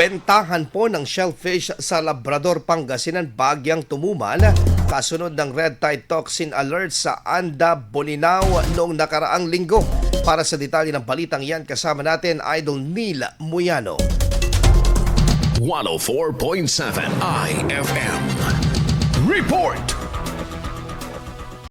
Bentahan po ng shellfish sa Labrador, Pangasinan bagyang tumuman kasunod ng red tide toxin alert sa Anda, Bolinao noong nakaraang linggo. Para sa detalye ng balitang yan, kasama natin Idol Neil Muyano. 104.7 IFM Report.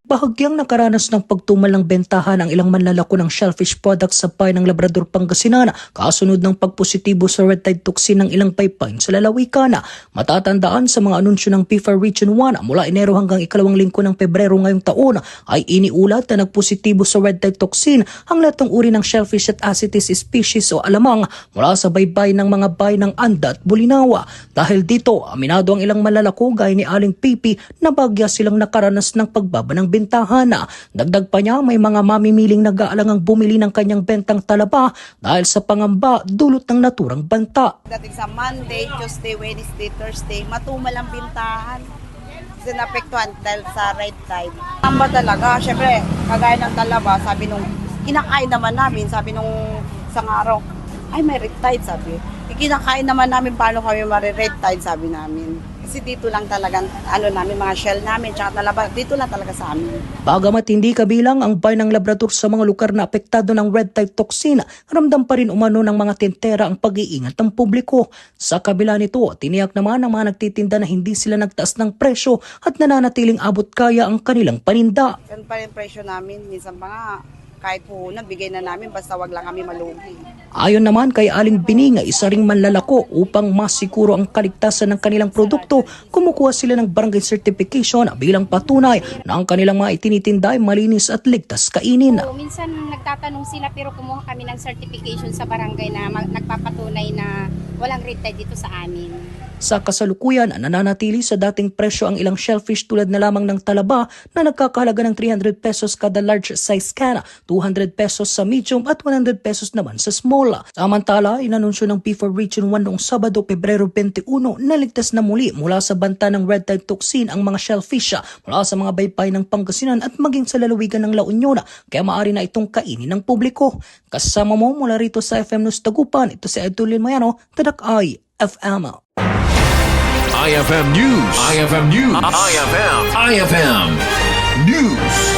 Bahagyang nakaranas ng pagtumal ng bentahan ang ilang manlalako ng shellfish products sa bayan ng Labrador, Pangasinan kasunod ng pagpositibo sa red tide toxin ng ilang paypain sa lalawigan. Matatandaan sa mga anunsyo ng PIFA Region 1 mula Enero hanggang ikalawang linggo ng Pebrero ngayong taon ay iniulat na nagpositibo sa red tide toxin ang lahat ng uri ng shellfish at ascites species o alamang mula sa baybayin ng mga bayan ng Anda at Bolinao. Dahil dito, aminado ang ilang manlalako gaya ni Aling Pipi na bagya silang nakaranas ng pagbaba ng bentahan. Dagdag pa niya, may mga mamimiling nag-aalangang bumili ng kanyang bentang talaba dahil sa pangamba dulot ng naturang banta. Dating sa Monday, Tuesday, Wednesday, Thursday, matumal ang bintahan. Kasi naapektuhan dahil sa red tide. Tamba talaga, syempre, kagaya ng talaba, sabi nung kinakain naman namin, sabi nung isang araw, ay may red tide, sabi. Kinakain naman namin, paano kami mare-red tide, sabi namin. Kasi dito lang talagang namin, mga shell namin, tsaka talaba, dito lang talaga sa amin. Bagamat hindi kabilang ang bayan ng Labrador sa mga lugar na apektado ng red tide toxin, ramdam pa rin umano ng mga tintera ang pag-iingat ng publiko. Sa kabila nito, tiniyak naman ng mga nagtitinda na hindi sila nagtaas ng presyo at nananatiling abot kaya ang kanilang paninda. Yan pa rin presyo namin, minsan pa nga, kahit puhunan, bigay na namin, basta wag lang kami malugi. Ayon naman kay Aling Bining, isa ring manlalako upang masiguro ang kaligtasan ng kanilang produkto, kumukuha sila ng barangay certification bilang patunay na ang kanilang mga itinitinda ay malinis at ligtas kainin. Minsan nagtatanong sila pero kumuha kami ng certification sa barangay na nagpapatunay na walang red tide dito sa amin. Sa kasalukuyan, nananatili sa dating presyo ang ilang shellfish tulad na lamang ng talaba na nagkakahalaga ng 300 pesos kada large size can, 200 pesos sa medium at 100 pesos naman sa small. Samantala, inanunsyo ng PIFA Region 1 noong Sabado, Pebrero 21 na ligtas na muli mula sa banta ng red tide toxin ang mga shellfish mula sa mga baybayin ng Pangasinan at maging sa lalawigan ng La Union, kaya maaari na itong kainin ng publiko. Kasama mo mula rito sa FM News Tagupan, ito si Idol Neil Muyano, Tadak IFM. IFM News. IFM News. IFM News.